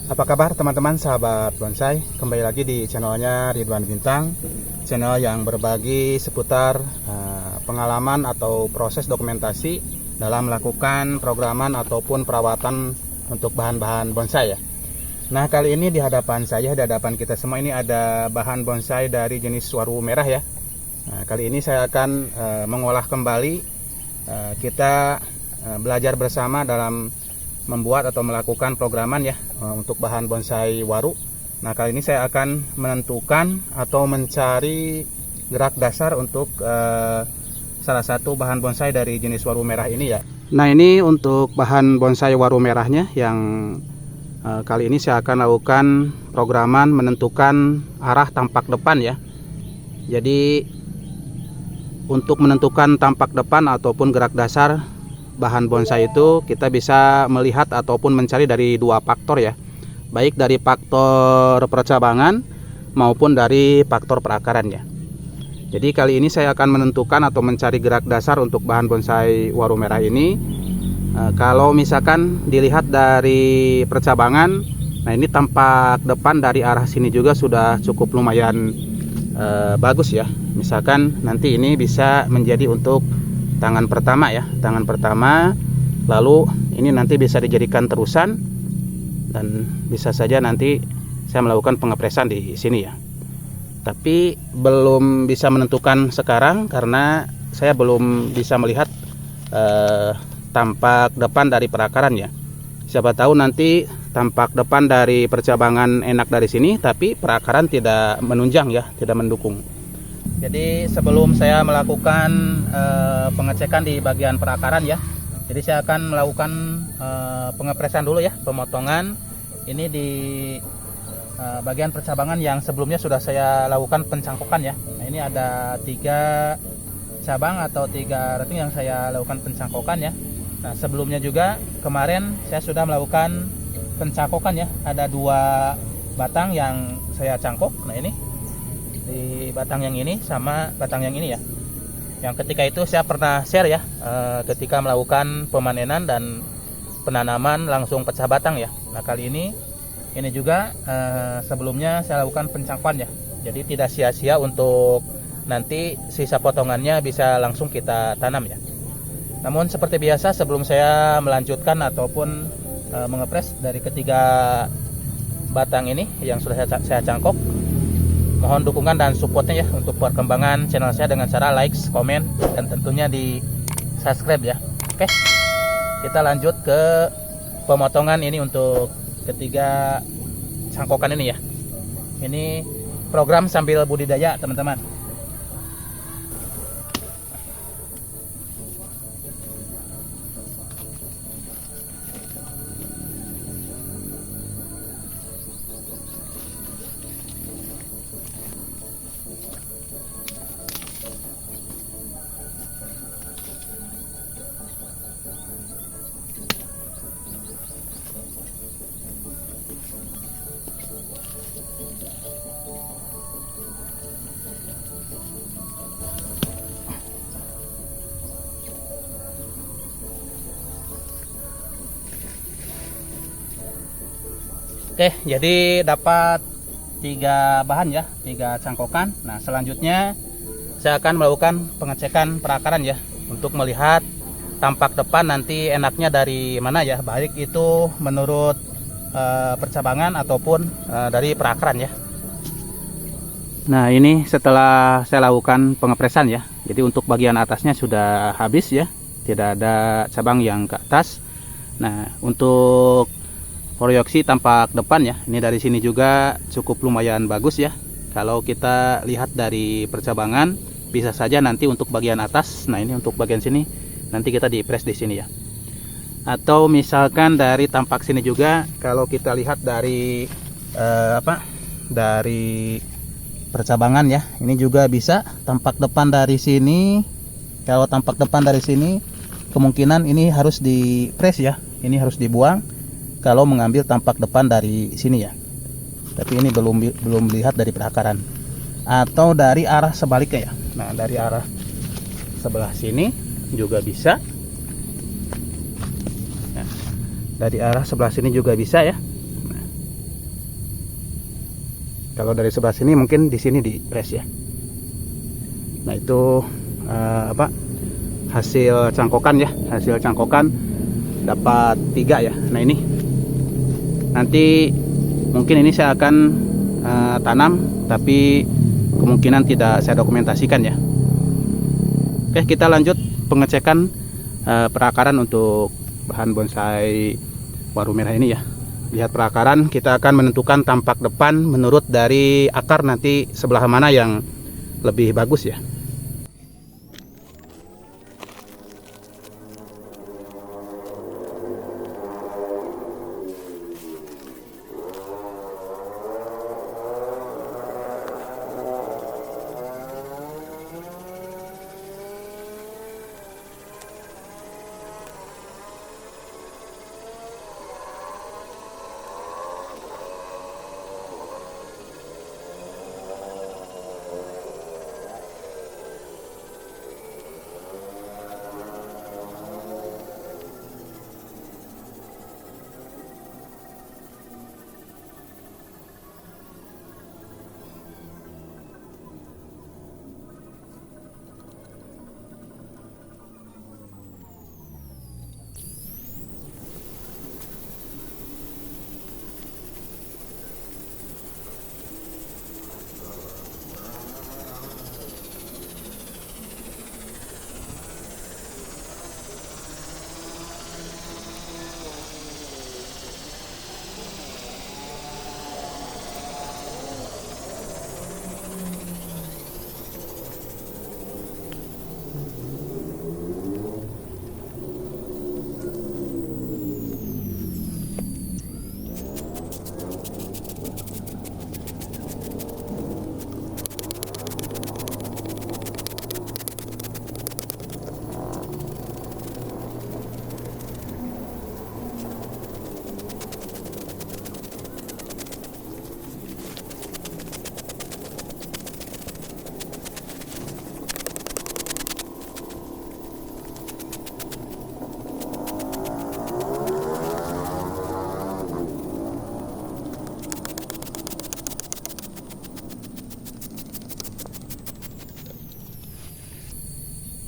Apa kabar teman-teman sahabat bonsai? Kembali lagi di channelnya Ridwan Bintang, channel yang berbagi seputar pengalaman atau proses dokumentasi dalam melakukan programan ataupun perawatan untuk bahan-bahan bonsai ya. Nah, kali ini di hadapan saya, di hadapan kita semua ini ada bahan bonsai dari jenis waru merah ya. Nah, kali ini saya akan mengolah kembali, kita belajar bersama dalam membuat atau melakukan programan ya untuk bahan bonsai waru. Nah, kali ini saya akan menentukan atau mencari gerak dasar untuk salah satu bahan bonsai dari jenis waru merah ini ya. Nah, ini untuk bahan bonsai waru merahnya yang kali ini saya akan lakukan programan menentukan arah tampak depan ya. Jadi untuk menentukan tampak depan ataupun gerak dasar bahan bonsai itu kita bisa melihat ataupun mencari dari dua faktor ya, baik dari faktor percabangan maupun dari faktor perakaran ya. Jadi kali ini saya akan menentukan atau mencari gerak dasar untuk bahan bonsai waru merah ini. Kalau misalkan dilihat dari percabangan, nah ini tampak depan dari arah sini juga sudah cukup lumayan bagus ya. Misalkan nanti ini bisa menjadi untuk tangan pertama ya, tangan pertama, lalu ini nanti bisa dijadikan terusan dan bisa saja nanti saya melakukan pengepresan di sini ya. Tapi belum bisa menentukan sekarang karena saya belum bisa melihat tampak depan dari perakaran ya. Siapa tahu nanti tampak depan dari percabangan enak dari sini, tapi perakaran tidak menunjang ya, tidak mendukung. Jadi sebelum saya melakukan pengecekan di bagian perakaran ya, jadi saya akan melakukan pengepresan dulu ya, pemotongan ini di bagian percabangan yang sebelumnya sudah saya lakukan pencangkokan ya. Nah, ini ada 3 cabang atau 3 rating yang saya lakukan pencangkokan ya. Nah, sebelumnya juga kemarin saya sudah melakukan pencangkokan ya, ada 2 batang yang saya cangkok. Nah, ini di batang yang ini sama batang yang ini ya, yang ketika itu saya pernah share ya, ketika melakukan pemanenan dan penanaman langsung pecah batang ya. Nah, kali ini juga sebelumnya saya lakukan pencangkokan ya, jadi tidak sia-sia untuk nanti sisa potongannya bisa langsung kita tanam ya. Namun seperti biasa sebelum saya melanjutkan ataupun mengepres dari ketiga batang ini yang sudah saya cangkok, mohon dukungan dan supportnya ya untuk perkembangan channel saya dengan cara like, komen, dan tentunya di subscribe ya. Oke, kita lanjut ke pemotongan ini untuk ketiga cangkokan ini ya. Ini program sambil budidaya teman-teman. Oke, jadi dapat 3 bahan ya, 3 cangkokan. Nah, selanjutnya saya akan melakukan pengecekan perakaran ya, untuk melihat tampak depan nanti enaknya dari mana ya, baik itu menurut percabangan ataupun dari perakaran ya. Nah, ini setelah saya lakukan pengepresan ya, jadi untuk bagian atasnya sudah habis ya, tidak ada cabang yang ke atas. Nah, untuk proyeksi tampak depan ya, ini dari sini juga cukup lumayan bagus ya. Kalau kita lihat dari percabangan, bisa saja nanti untuk bagian atas, nah ini untuk bagian sini nanti kita di-press di sini ya. Atau misalkan dari tampak sini juga, kalau kita lihat dari dari percabangan ya, ini juga bisa tampak depan dari sini. Kalau tampak depan dari sini, kemungkinan ini harus di-press ya, ini harus dibuang kalau mengambil tampak depan dari sini ya. Tapi ini belum lihat dari perakaran atau dari arah sebaliknya ya. Nah, dari arah sebelah sini juga bisa. Nah, dari arah sebelah sini juga bisa ya. Nah, Kalau dari sebelah sini mungkin di sini di press ya. Nah itu hasil cangkokan ya, hasil cangkokan dapat 3 ya. Nah ini nanti mungkin ini saya akan tanam, tapi kemungkinan tidak saya dokumentasikan ya. Oke, kita lanjut pengecekan perakaran untuk bahan bonsai waru merah ini ya. Lihat perakaran, kita akan menentukan tampak depan menurut dari akar nanti sebelah mana yang lebih bagus ya.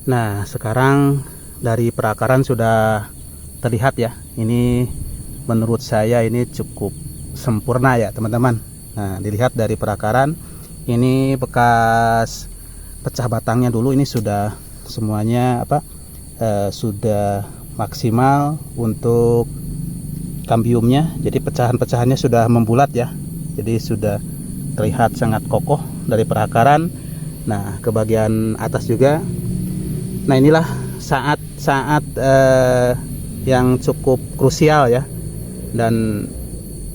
Nah sekarang dari perakaran sudah terlihat ya, ini menurut saya ini cukup sempurna ya teman-teman. Nah dilihat dari perakaran, ini bekas pecah batangnya dulu, ini sudah semuanya sudah maksimal untuk kambiumnya. Jadi pecahan-pecahannya sudah membulat ya, jadi sudah terlihat sangat kokoh dari perakaran. Nah ke bagian atas juga. Nah inilah saat-saat yang cukup krusial ya, dan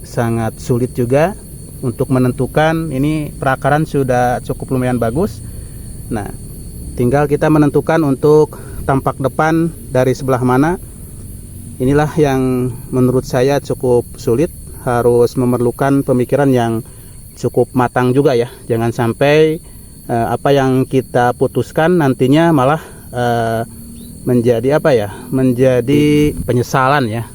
sangat sulit juga untuk menentukan. Ini perakaran sudah cukup lumayan bagus. Nah tinggal kita menentukan untuk tampak depan dari sebelah mana. Inilah yang menurut saya cukup sulit, harus memerlukan pemikiran yang cukup matang juga ya. Jangan sampai apa yang kita putuskan nantinya malah menjadi menjadi penyesalan ya.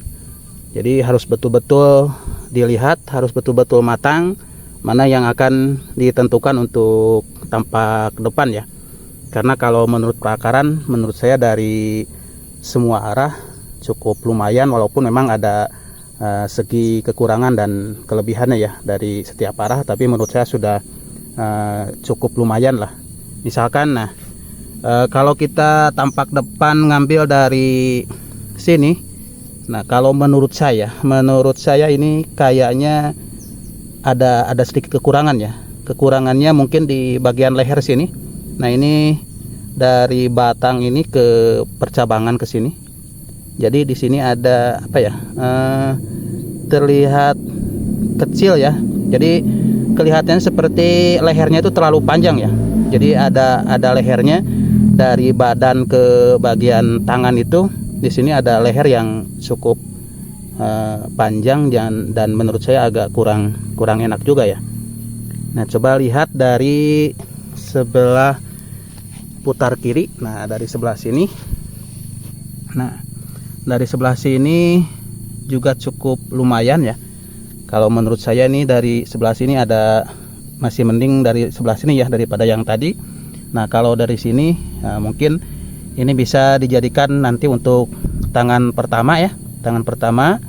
Jadi harus betul-betul dilihat, harus betul-betul matang mana yang akan ditentukan untuk tampak depan ya. Karena kalau menurut perakaran, menurut saya dari semua arah cukup lumayan, walaupun memang ada segi kekurangan dan kelebihannya ya dari setiap arah, tapi menurut saya sudah cukup lumayan lah. Misalkan kalau kita tampak depan ngambil dari sini, nah kalau menurut saya ini kayaknya ada sedikit kekurangan ya. Kekurangannya mungkin di bagian leher sini. Nah ini dari batang ini ke percabangan ke sini. Jadi di sini ada terlihat kecil ya. Jadi kelihatannya seperti lehernya itu terlalu panjang ya. Jadi ada lehernya. Dari badan ke bagian tangan itu, di sini ada leher yang cukup panjang dan menurut saya agak kurang enak juga ya. Nah coba lihat dari sebelah putar kiri. Nah dari sebelah sini, nah dari sebelah sini juga cukup lumayan ya. Kalau menurut saya ini dari sebelah sini ada masih mending dari sebelah sini ya daripada yang tadi. Nah kalau dari sini mungkin ini bisa dijadikan nanti untuk tangan pertama ya, tangan pertama.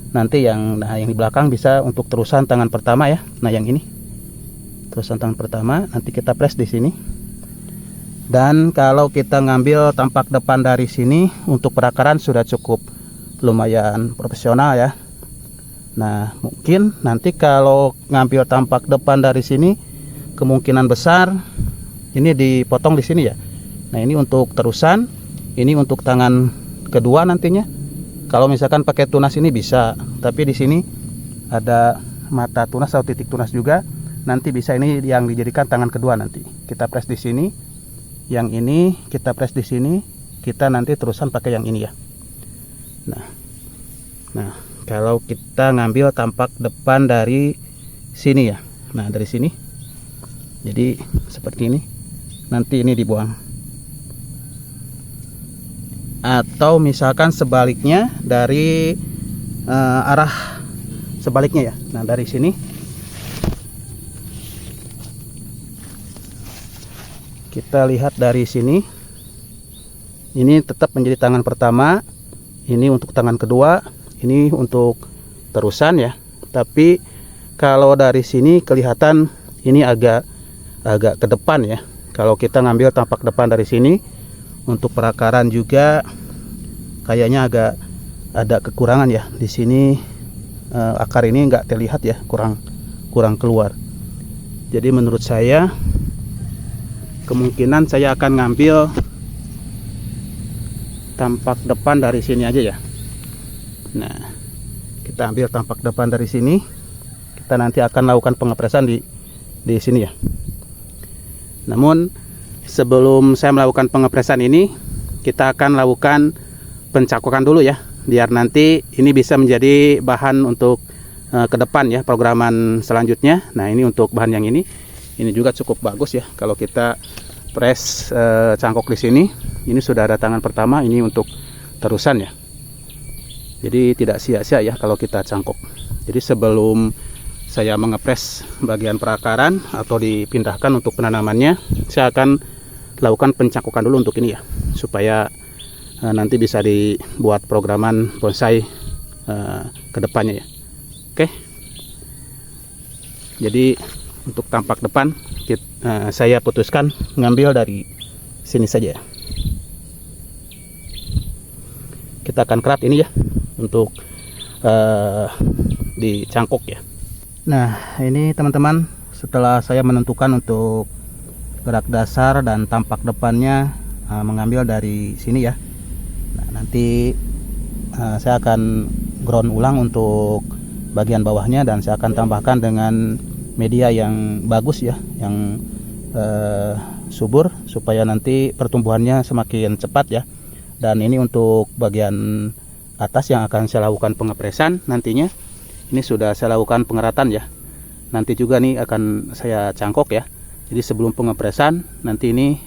Nanti yang yang di belakang bisa untuk terusan tangan pertama ya. Nah yang ini terusan tangan pertama, nanti kita press di sini. Dan kalau kita ngambil tampak depan dari sini untuk perakaran sudah cukup lumayan profesional ya. Nah mungkin nanti kalau ngambil tampak depan dari sini kemungkinan besar ini dipotong di sini ya. Nah ini untuk terusan, ini untuk tangan kedua nantinya. Kalau misalkan pakai tunas ini bisa, tapi di sini ada mata tunas atau titik tunas juga. Nanti bisa ini yang dijadikan tangan kedua nanti. Kita press di sini, yang ini kita press di sini, kita nanti terusan pakai yang ini ya. Nah kalau kita ngambil tampak depan dari sini ya, nah dari sini, jadi seperti ini, nanti ini dibuang. Atau misalkan sebaliknya dari arah sebaliknya ya. Nah dari sini kita lihat dari sini, ini tetap menjadi tangan pertama, ini untuk tangan kedua, ini untuk terusan ya. Tapi kalau dari sini kelihatan ini agak ke depan ya. Kalau kita ngambil tampak depan dari sini untuk perakaran juga kayaknya agak ada kekurangan ya. Di sini akar ini nggak terlihat ya, kurang keluar. Jadi menurut saya kemungkinan saya akan ngambil tampak depan dari sini aja ya. Nah kita ambil tampak depan dari sini, kita nanti akan lakukan pengepresan di sini ya. Namun sebelum saya melakukan pengepresan ini, kita akan lakukan pencakokan dulu ya, biar nanti ini bisa menjadi bahan untuk ke depan ya, programan selanjutnya. Nah ini untuk bahan yang ini juga cukup bagus ya. Kalau kita press cangkok di sini, ini sudah ada tangan pertama, ini untuk terusan ya. Jadi tidak sia-sia ya kalau kita cangkok. Jadi sebelum saya mengepres bagian perakaran atau dipindahkan untuk penanamannya, saya akan lakukan pencangkokan dulu untuk ini ya, supaya nanti bisa dibuat programan bonsai ke depannya ya. Oke. Jadi untuk tampak depan saya putuskan ngambil dari sini saja ya. Kita akan kerat ini ya untuk dicangkok ya. Nah ini teman-teman, setelah saya menentukan untuk gerak dasar dan tampak depannya mengambil dari sini ya. Nah, nanti saya akan ground ulang untuk bagian bawahnya, dan saya akan tambahkan dengan media yang bagus ya, yang subur, supaya nanti pertumbuhannya semakin cepat ya. Dan ini untuk bagian atas yang akan saya lakukan pengepresan nantinya. Ini sudah saya lakukan pengeratan ya. Nanti juga nih akan saya cangkok ya. Jadi sebelum pengepresan nanti ini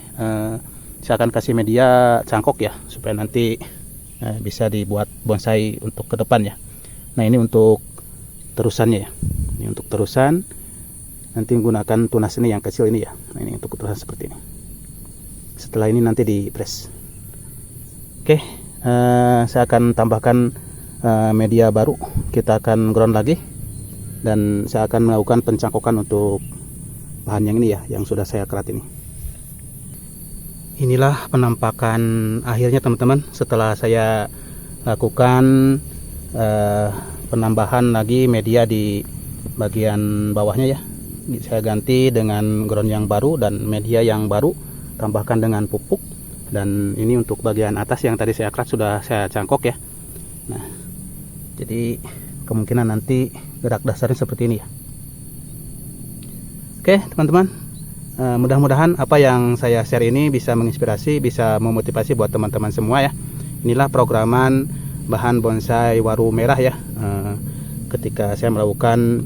saya akan kasih media cangkok ya, supaya nanti bisa dibuat bonsai untuk ke depan ya. Nah ini untuk terusannya ya. Ini untuk terusan, nanti menggunakan tunas ini yang kecil ini ya. Nah ini untuk terusan seperti ini. Setelah ini nanti di press. Oke, saya akan tambahkan media baru. Kita akan ground lagi, dan saya akan melakukan pencangkokan untuk bahan yang ini ya, yang sudah saya kerat ini. Inilah penampakan akhirnya teman-teman, setelah saya lakukan penambahan lagi media di bagian bawahnya ya. Saya ganti dengan ground yang baru dan media yang baru, tambahkan dengan pupuk. Dan ini untuk bagian atas yang tadi saya kerat sudah saya cangkok ya. Nah jadi kemungkinan nanti gerak dasarnya seperti ini ya. Oke teman-teman, mudah-mudahan apa yang saya share ini bisa menginspirasi, bisa memotivasi buat teman-teman semua ya. Inilah programan bahan bonsai waru merah ya. Ketika saya melakukan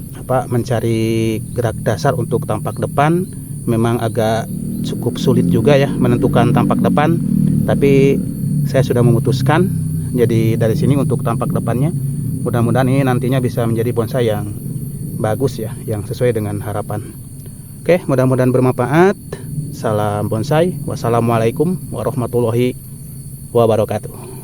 mencari gerak dasar untuk tampak depan, memang agak cukup sulit juga ya menentukan tampak depan, tapi saya sudah memutuskan jadi dari sini untuk tampak depannya. Mudah-mudahan ini nantinya bisa menjadi bonsai yang bagus ya, yang sesuai dengan harapan. Oke, mudah-mudahan bermanfaat. Salam bonsai. Wassalamualaikum warahmatullahi wabarakatuh.